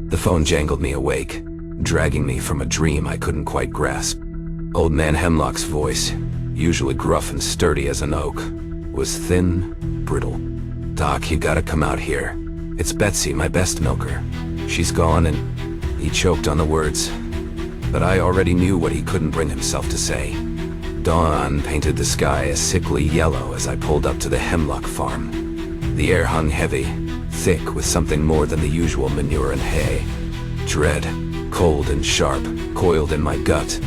The phone jangled me awake, dragging me from a dream I couldn't quite grasp. Old man Hemlock's voice, usually gruff and sturdy as an oak, was thin, brittle. "Doc, you gotta come out here. It's Betsy, my best milker. She's gone," and he choked on the words. But I already knew what he couldn't bring himself to say. Dawn painted the sky a sickly yellow as I pulled up to the Hemlock farm. The air hung heavy, thick with something more than the usual manure and hay. Dread, cold and sharp, coiled in my gut.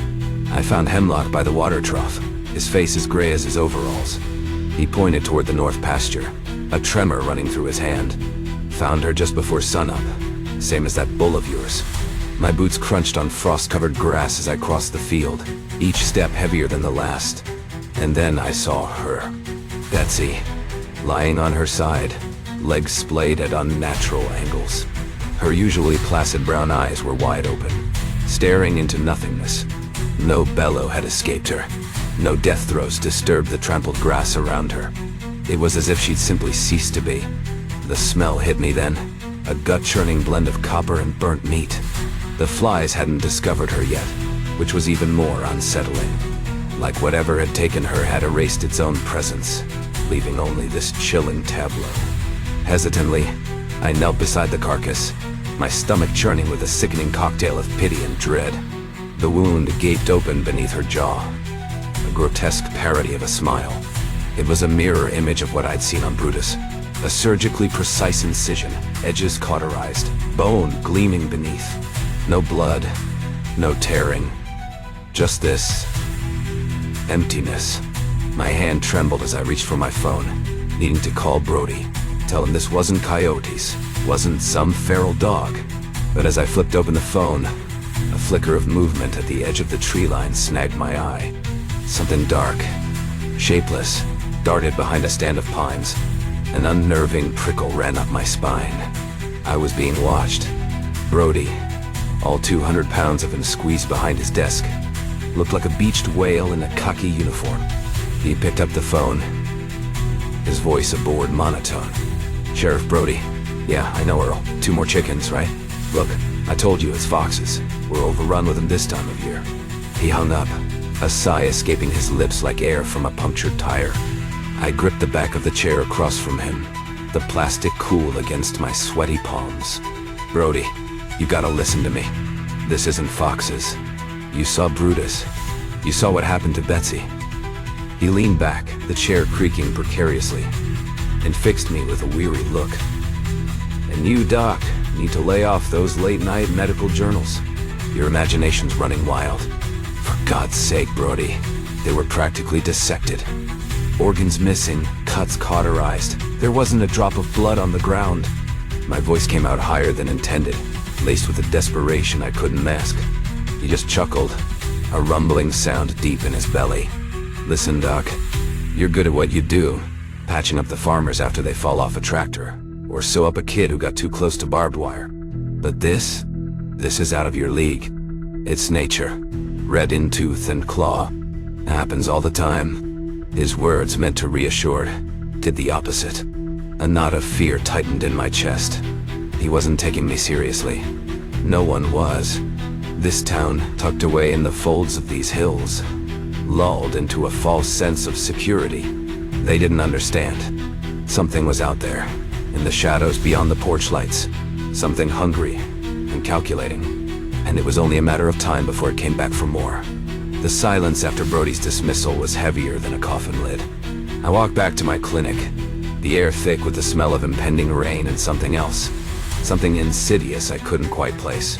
I found Hemlock by the water trough, his face as gray as his overalls. He pointed toward the north pasture, a tremor running through his hand. "Found her just before sunup, same as that bull of yours." My boots crunched on frost-covered grass as I crossed the field, each step heavier than the last. And then I saw her. Betsy, lying on her side, legs splayed at unnatural angles. Her usually placid brown eyes were wide open, staring into nothingness. No bellow had escaped her. No death throes disturbed the trampled grass around her. It was as if she'd simply ceased to be. The smell hit me then, a gut-churning blend of copper and burnt meat. The flies hadn't discovered her yet, which was even more unsettling. Like whatever had taken her had erased its own presence, leaving only this chilling tableau. Hesitantly, I knelt beside the carcass, my stomach churning with a sickening cocktail of pity and dread. The wound gaped open beneath her jaw, a grotesque parody of a smile. It was a mirror image of what I'd seen on Brutus. A surgically precise incision, edges cauterized, bone gleaming beneath. No blood, no tearing. Just this emptiness. My hand trembled as I reached for my phone, needing to call Brody, tell him this wasn't coyotes, wasn't some feral dog. But as I flipped open the phone, a flicker of movement at the edge of the tree line snagged my eye. Something dark, shapeless, darted behind a stand of pines. An unnerving prickle ran up my spine. I was being watched. Brody, all 200 pounds of him squeezed behind his desk, looked like a beached whale in a khaki uniform. He picked up the phone, his voice a bored monotone. "Sheriff Brody. Yeah, I know, Earl. 2 more chickens, right? Look, I told you it's foxes. We're overrun with them this time of year." He hung up, a sigh escaping his lips like air from a punctured tire. I gripped the back of the chair across from him, the plastic cool against my sweaty palms. "Brody, you gotta listen to me. This isn't foxes. You saw Brutus. You saw what happened to Betsy." He leaned back, the chair creaking precariously, and fixed me with a weary look. "And you, Doc, need to lay off those late-night medical journals. Your imagination's running wild. For God's sake, Brody, they were practically dissected. Organs missing, cuts cauterized. There wasn't a drop of blood on the ground." My voice came out higher than intended, laced with a desperation I couldn't mask. He just chuckled, a rumbling sound deep in his belly. "Listen, Doc, you're good at what you do, patching up the farmers after they fall off a tractor, or sew up a kid who got too close to barbed wire. But this is out of your league. It's nature, red in tooth and claw. Happens all the time." His words, meant to reassure, did the opposite. A knot of fear tightened in my chest. He wasn't taking me seriously. No one was. This town, tucked away in the folds of these hills, lulled into a false sense of security. They didn't understand. Something was out there, in the shadows beyond the porch lights. Something hungry and calculating. And it was only a matter of time before it came back for more. The silence after Brody's dismissal was heavier than a coffin lid. I walked back to my clinic, the air thick with the smell of impending rain and something else. Something insidious I couldn't quite place.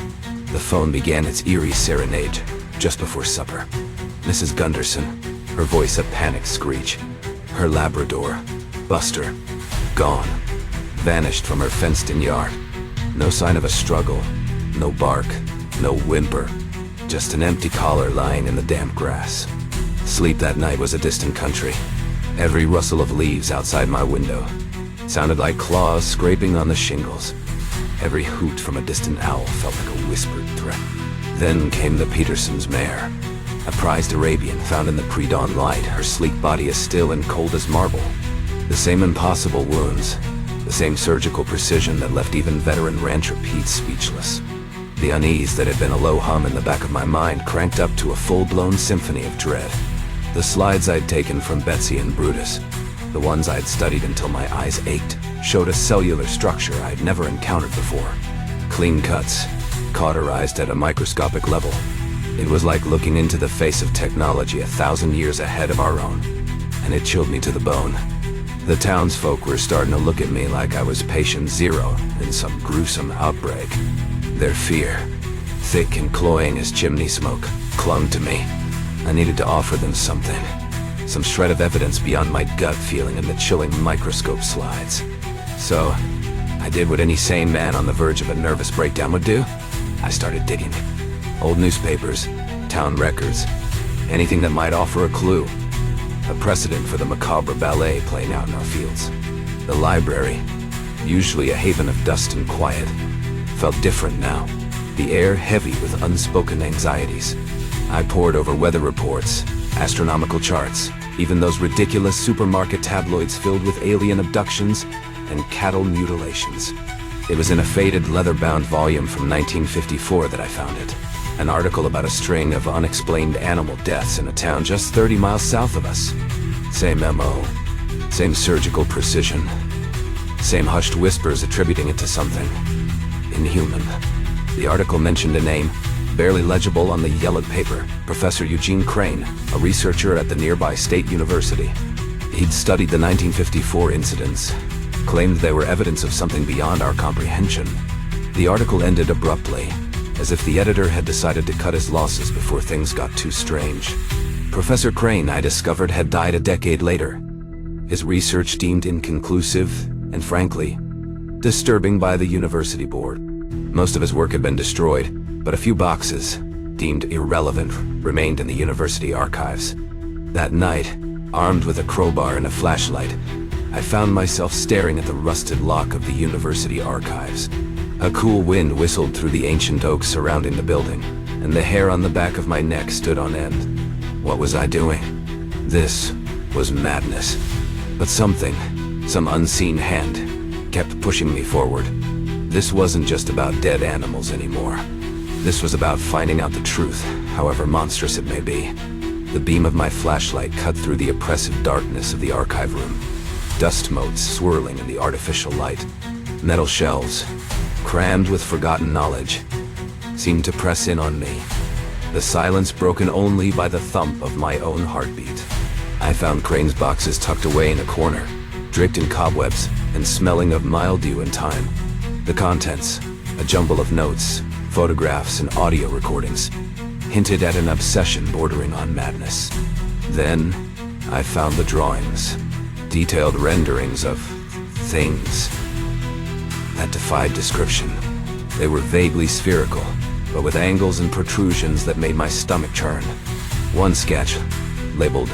The phone began its eerie serenade just before supper. Mrs. Gunderson, her voice a panicked screech. Her Labrador, Buster, gone. Vanished from her fenced-in yard. No sign of a struggle, no bark, no whimper. Just an empty collar lying in the damp grass. Sleep that night was a distant country. Every rustle of leaves outside my window sounded like claws scraping on the shingles. Every hoot from a distant owl felt like a whispered threat. Then came the Peterson's mare, a prized Arabian found in the pre-dawn light, her sleek body as still and cold as marble. The same impossible wounds, the same surgical precision that left even veteran rancher Pete speechless. The unease that had been a low hum in the back of my mind cranked up to a full-blown symphony of dread. The slides I'd taken from Betsy and Brutus, the ones I'd studied until my eyes ached, showed a cellular structure I'd never encountered before. Clean cuts, cauterized at a microscopic level. It was like looking into the face of technology 1,000 years ahead of our own, and it chilled me to the bone. The townsfolk were starting to look at me like I was patient zero in some gruesome outbreak. Their fear, thick and cloying as chimney smoke, clung to me. I needed to offer them something, some shred of evidence beyond my gut feeling and the chilling microscope slides. So, I did what any sane man on the verge of a nervous breakdown would do. I started digging. Old newspapers, town records, anything that might offer a clue. A precedent for the macabre ballet playing out in our fields. The library, usually a haven of dust and quiet, felt different now, the air heavy with unspoken anxieties. I pored over weather reports, astronomical charts, even those ridiculous supermarket tabloids filled with alien abductions and cattle mutilations. It was in a faded leather-bound volume from 1954 that I found it. An article about a string of unexplained animal deaths in a town just 30 miles south of us. Same MO, same surgical precision, same hushed whispers attributing it to something inhuman. The article mentioned a name, barely legible on the yellowed paper, Professor Eugene Crane, a researcher at the nearby state university. He'd studied the 1954 incidents, claimed they were evidence of something beyond our comprehension. The article ended abruptly, as if the editor had decided to cut his losses before things got too strange. Professor Crane, I discovered, had died a decade later. His research deemed inconclusive, and frankly, disturbing by the university board. Most of his work had been destroyed, but a few boxes, deemed irrelevant, remained in the university archives. That night, armed with a crowbar and a flashlight, I found myself staring at the rusted lock of the university archives. A cool wind whistled through the ancient oaks surrounding the building, and the hair on the back of my neck stood on end. What was I doing? This was madness. But something, some unseen hand, kept pushing me forward. This wasn't just about dead animals anymore. This was about finding out the truth, however monstrous it may be. The beam of my flashlight cut through the oppressive darkness of the archive room. Dust motes swirling in the artificial light. Metal shelves, crammed with forgotten knowledge, seemed to press in on me. The silence broken only by the thump of my own heartbeat. I found Crane's boxes tucked away in a corner, draped in cobwebs and smelling of mildew and time. The contents, a jumble of notes, photographs and audio recordings, hinted at an obsession bordering on madness. Then, I found the drawings, detailed renderings of things that defied description. They were vaguely spherical, but with angles and protrusions that made my stomach churn. One sketch, labeled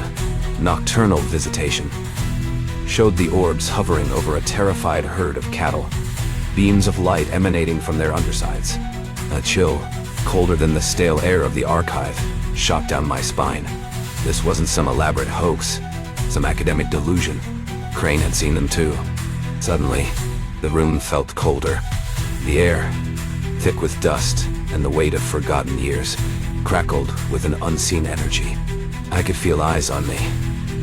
Nocturnal Visitation, showed the orbs hovering over a terrified herd of cattle, beams of light emanating from their undersides. A chill, colder than the stale air of the archive, shot down my spine. This wasn't some elaborate hoax, some academic delusion. Crane had seen them too. Suddenly, the room felt colder. The air, thick with dust and the weight of forgotten years, crackled with an unseen energy. I could feel eyes on me,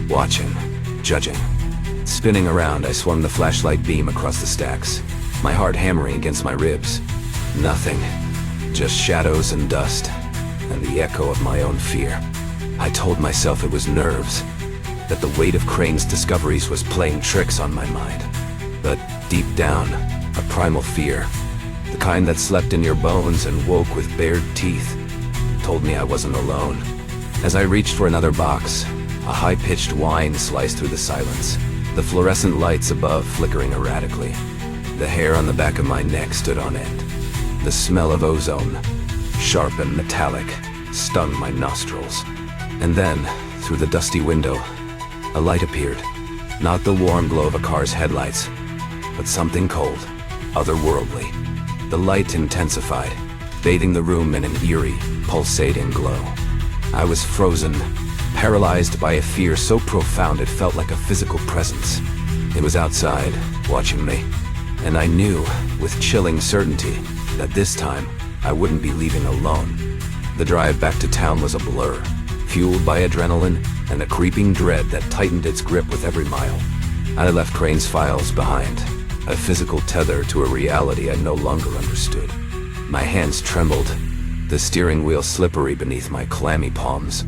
watching, judging. Spinning around, I swung the flashlight beam across the stacks, my heart hammering against my ribs. Nothing, just shadows and dust, and the echo of my own fear. I told myself it was nerves, that the weight of Crane's discoveries was playing tricks on my mind. But deep down, a primal fear, the kind that slept in your bones and woke with bared teeth, told me I wasn't alone. As I reached for another box, a high-pitched whine sliced through the silence, the fluorescent lights above flickering erratically. The hair on the back of my neck stood on end. The smell of ozone, sharp and metallic, stung my nostrils. And then, through the dusty window, a light appeared. Not the warm glow of a car's headlights, but something cold, otherworldly. The light intensified, bathing the room in an eerie, pulsating glow. I was frozen, paralyzed by a fear so profound it felt like a physical presence. It was outside, watching me, and I knew, with chilling certainty, that this time, I wouldn't be leaving alone. The drive back to town was a blur, fueled by adrenaline and a creeping dread that tightened its grip with every mile. I left Crane's files behind, a physical tether to a reality I no longer understood. My hands trembled, the steering wheel slippery beneath my clammy palms.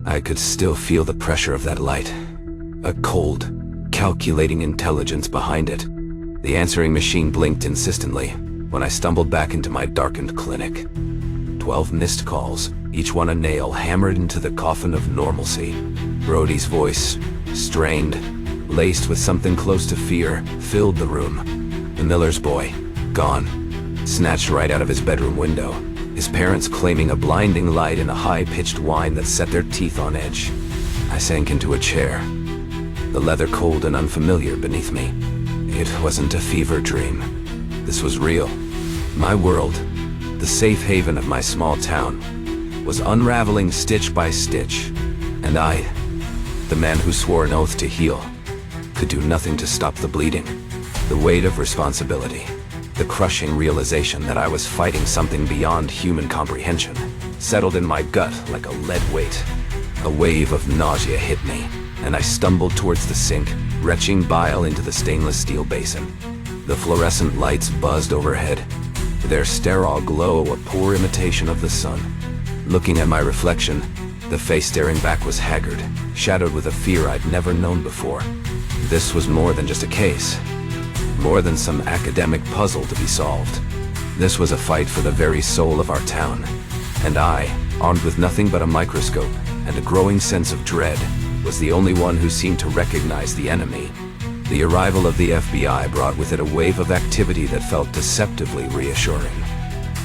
I could still feel the pressure of that light, a cold, calculating intelligence behind it. The answering machine blinked insistently when I stumbled back into my darkened clinic. 12 missed calls, each one a nail hammered into the coffin of normalcy. Brody's voice, strained, laced with something close to fear, filled the room. The miller's boy, gone, snatched right out of his bedroom window, his parents claiming a blinding light in a high-pitched whine that set their teeth on edge. I sank into a chair, the leather cold and unfamiliar beneath me. It wasn't a fever dream. This was real. My world, the safe haven of my small town, was unraveling stitch by stitch, and I, the man who swore an oath to heal, could do nothing to stop the bleeding. The weight of responsibility, the crushing realization that I was fighting something beyond human comprehension, settled in my gut like a lead weight. A wave of nausea hit me, and I stumbled towards the sink, retching bile into the stainless steel basin. The fluorescent lights buzzed overhead, their sterile glow a poor imitation of the sun. Looking at my reflection, the face staring back was haggard, shadowed with a fear I'd never known before. This was more than just a case, more than some academic puzzle to be solved. This was a fight for the very soul of our town, and I, armed with nothing but a microscope and a growing sense of dread, was the only one who seemed to recognize the enemy. The arrival of the FBI brought with it a wave of activity that felt deceptively reassuring.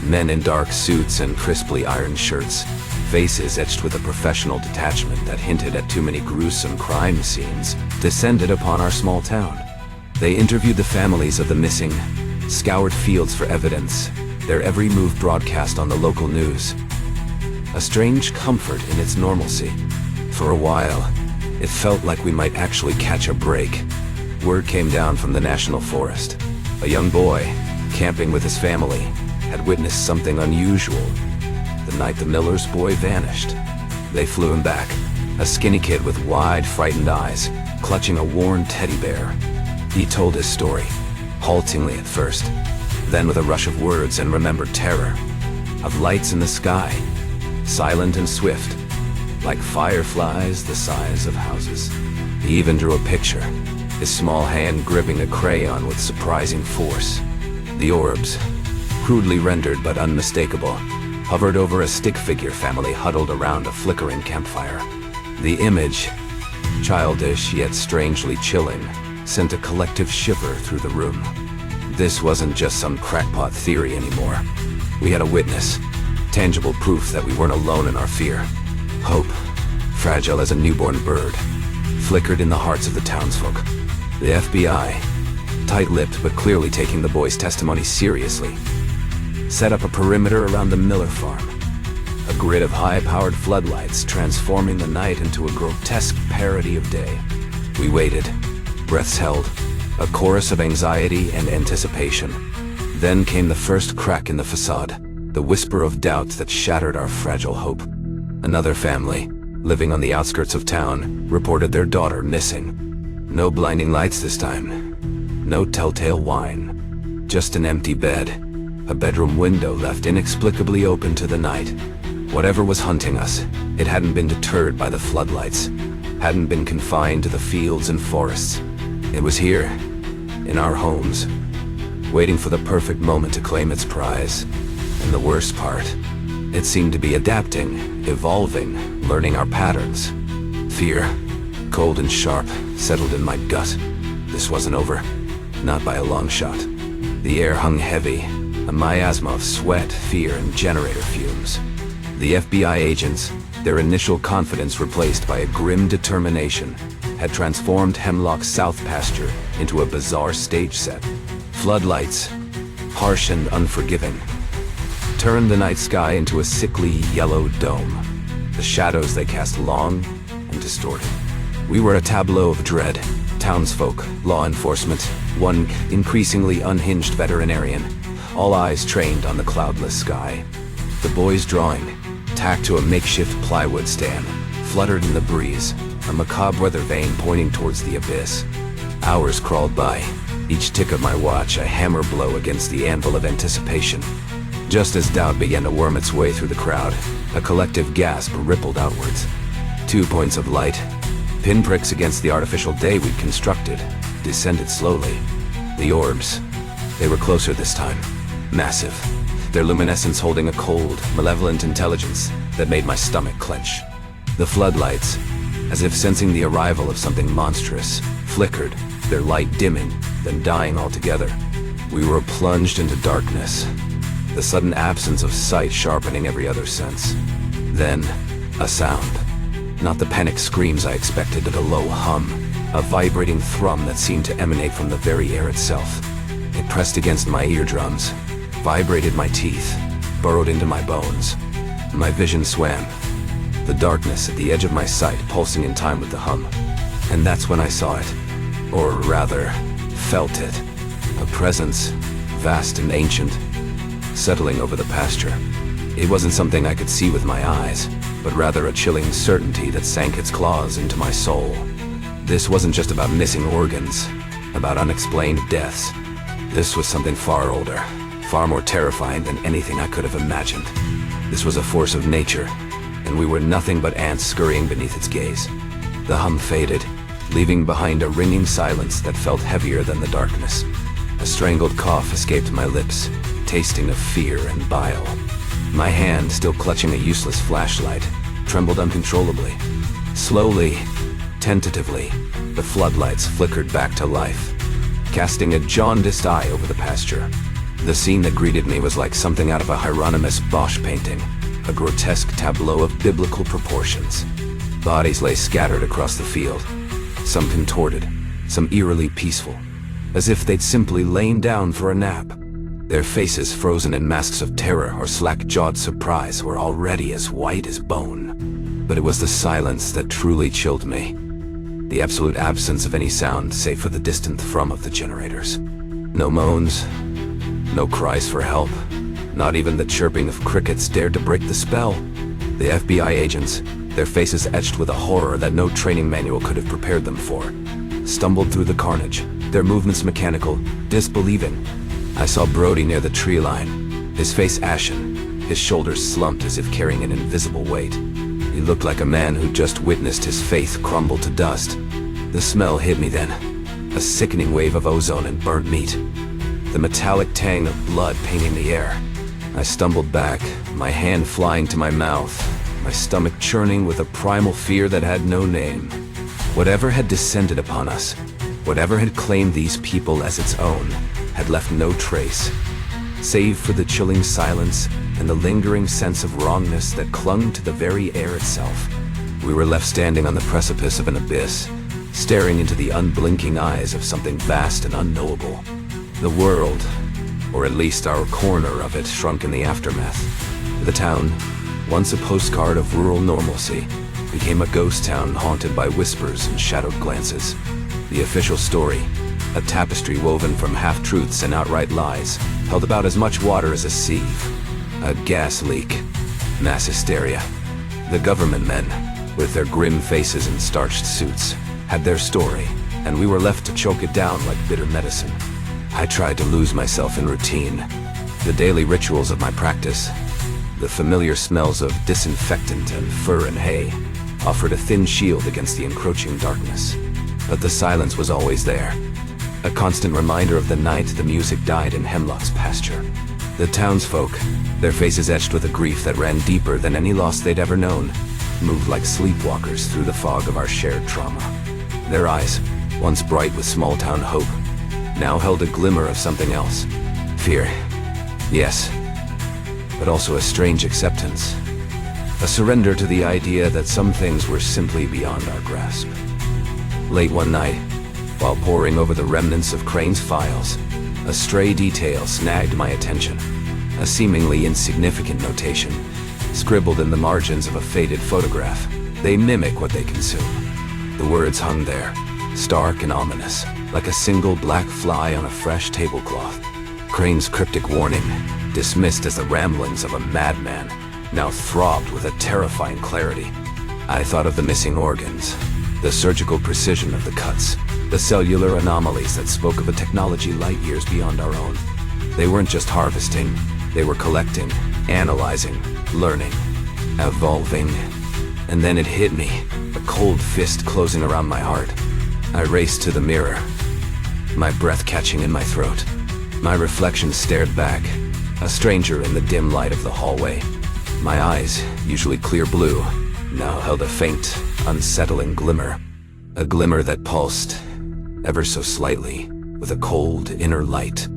Men in dark suits and crisply ironed shirts, faces etched with a professional detachment that hinted at too many gruesome crime scenes, descended upon our small town. They interviewed the families of the missing, scoured fields for evidence, their every move broadcast on the local news. A strange comfort in its normalcy. For a while, it felt like we might actually catch a break. Word came down from the National Forest. A young boy, camping with his family, had witnessed something unusual the night the miller's boy vanished. They flew him back, a skinny kid with wide, frightened eyes, clutching a worn teddy bear. He told his story, haltingly at first, then with a rush of words and remembered terror, of lights in the sky, silent and swift, like fireflies the size of houses. He even drew a picture, his small hand gripping a crayon with surprising force. The orbs, crudely rendered but unmistakable, hovered over a stick figure family huddled around a flickering campfire. The image, childish yet strangely chilling, sent a collective shiver through the room. This wasn't just some crackpot theory anymore. We had a witness, tangible proof that we weren't alone in our fear. Hope, fragile as a newborn bird, flickered in the hearts of the townsfolk. The FBI, tight-lipped but clearly taking the boy's testimony seriously, set up a perimeter around the Miller farm, a grid of high-powered floodlights transforming the night into a grotesque parody of day. We waited, breaths held, a chorus of anxiety and anticipation. Then came the first crack in the facade, the whisper of doubt that shattered our fragile hope. Another family, living on the outskirts of town, reported their daughter missing. No blinding lights this time, no telltale whine, just an empty bed, a bedroom window left inexplicably open to the night. Whatever was hunting us, it hadn't been deterred by the floodlights, hadn't been confined to the fields and forests. It was here, in our homes, waiting for the perfect moment to claim its prize. And the worst part, it seemed to be adapting, evolving, learning our patterns. Fear, cold and sharp, settled in my gut. This wasn't over, not by a long shot. The air hung heavy, a miasma of sweat, fear, and generator fumes. The FBI agents, their initial confidence replaced by a grim determination, had transformed Hemlock's South pasture into a bizarre stage set. Floodlights, harsh and unforgiving, turned the night sky into a sickly yellow dome. The shadows they cast long and distorted. We were a tableau of dread. Townsfolk, law enforcement, one increasingly unhinged veterinarian, all eyes trained on the cloudless sky. The boy's drawing, tacked to a makeshift plywood stand, fluttered in the breeze, a macabre weather vane pointing towards the abyss. Hours crawled by, each tick of my watch a hammer blow against the anvil of anticipation. Just as doubt began to worm its way through the crowd, a collective gasp rippled outwards. 2 points of light, pinpricks against the artificial day we'd constructed, descended slowly. The orbs. They were closer this time. Massive. Their luminescence holding a cold, malevolent intelligence that made my stomach clench. The floodlights, as if sensing the arrival of something monstrous, flickered, their light dimming, then dying altogether. We were plunged into darkness, the sudden absence of sight sharpening every other sense. Then, a sound. Not the panic screams I expected, but a low hum, a vibrating thrum that seemed to emanate from the very air itself. It pressed against my eardrums, vibrated my teeth, burrowed into my bones. My vision swam, the darkness at the edge of my sight pulsing in time with the hum. And that's when I saw it, or rather, felt it. A presence, vast and ancient, settling over the pasture. It wasn't something I could see with my eyes, but rather a chilling certainty that sank its claws into my soul. This wasn't just about missing organs, about unexplained deaths. This was something far older, far more terrifying than anything I could have imagined. This was a force of nature, and we were nothing but ants scurrying beneath its gaze. The hum faded, leaving behind a ringing silence that felt heavier than the darkness. A strangled cough escaped my lips, tasting of fear and bile. My hand, still clutching a useless flashlight, trembled uncontrollably. Slowly, tentatively, the floodlights flickered back to life, casting a jaundiced eye over the pasture. The scene that greeted me was like something out of a Hieronymus Bosch painting, a grotesque tableau of biblical proportions. Bodies lay scattered across the field, some contorted, some eerily peaceful, as if they'd simply lain down for a nap. Their faces frozen in masks of terror or slack-jawed surprise were already as white as bone. But it was the silence that truly chilled me. The absolute absence of any sound save for the distant thrum of the generators. No moans, no cries for help. Not even the chirping of crickets dared to break the spell. The FBI agents, their faces etched with a horror that no training manual could have prepared them for, stumbled through the carnage, their movements mechanical, disbelieving. I saw Brody near the tree line, his face ashen, his shoulders slumped as if carrying an invisible weight. He looked like a man who'd just witnessed his faith crumble to dust. The smell hit me then, a sickening wave of ozone and burnt meat. The metallic tang of blood painting the air. I stumbled back, my hand flying to my mouth, my stomach churning with a primal fear that had no name. Whatever had descended upon us, whatever had claimed these people as its own, had left no trace, save for the chilling silence and the lingering sense of wrongness that clung to the very air itself. We were left standing on the precipice of an abyss, staring into the unblinking eyes of something vast and unknowable. The world, or at least our corner of it, shrunk in the aftermath. The town, once a postcard of rural normalcy, became a ghost town haunted by whispers and shadowed glances. The official story, a tapestry woven from half-truths and outright lies, held about as much water as a sieve. A gas leak, mass hysteria. The government men, with their grim faces and starched suits, had their story, and we were left to choke it down like bitter medicine. I tried to lose myself in routine, the daily rituals of my practice. The familiar smells of disinfectant and fur and hay offered a thin shield against the encroaching darkness. But the silence was always there, a constant reminder of the night the music died in Hemlock's pasture. The townsfolk, their faces etched with a grief that ran deeper than any loss they'd ever known, moved like sleepwalkers through the fog of our shared trauma. Their eyes, once bright with small-town hope, now held a glimmer of something else. Fear, yes, but also a strange acceptance. A surrender to the idea that some things were simply beyond our grasp. Late one night, while poring over the remnants of Crane's files, a stray detail snagged my attention. A seemingly insignificant notation, scribbled in the margins of a faded photograph. They mimic what they consume. The words hung there, stark and ominous, like a single black fly on a fresh tablecloth. Crane's cryptic warning, dismissed as the ramblings of a madman, now throbbed with a terrifying clarity. I thought of the missing organs, the surgical precision of the cuts, the cellular anomalies that spoke of a technology light years beyond our own. They weren't just harvesting, they were collecting, analyzing, learning, evolving. And then it hit me, a cold fist closing around my heart. I raced to the mirror, my breath catching in my throat. My reflection stared back, a stranger in the dim light of the hallway. My eyes, usually clear blue, now held a faint, unsettling glimmer. A glimmer that pulsed, ever so slightly, with a cold inner light.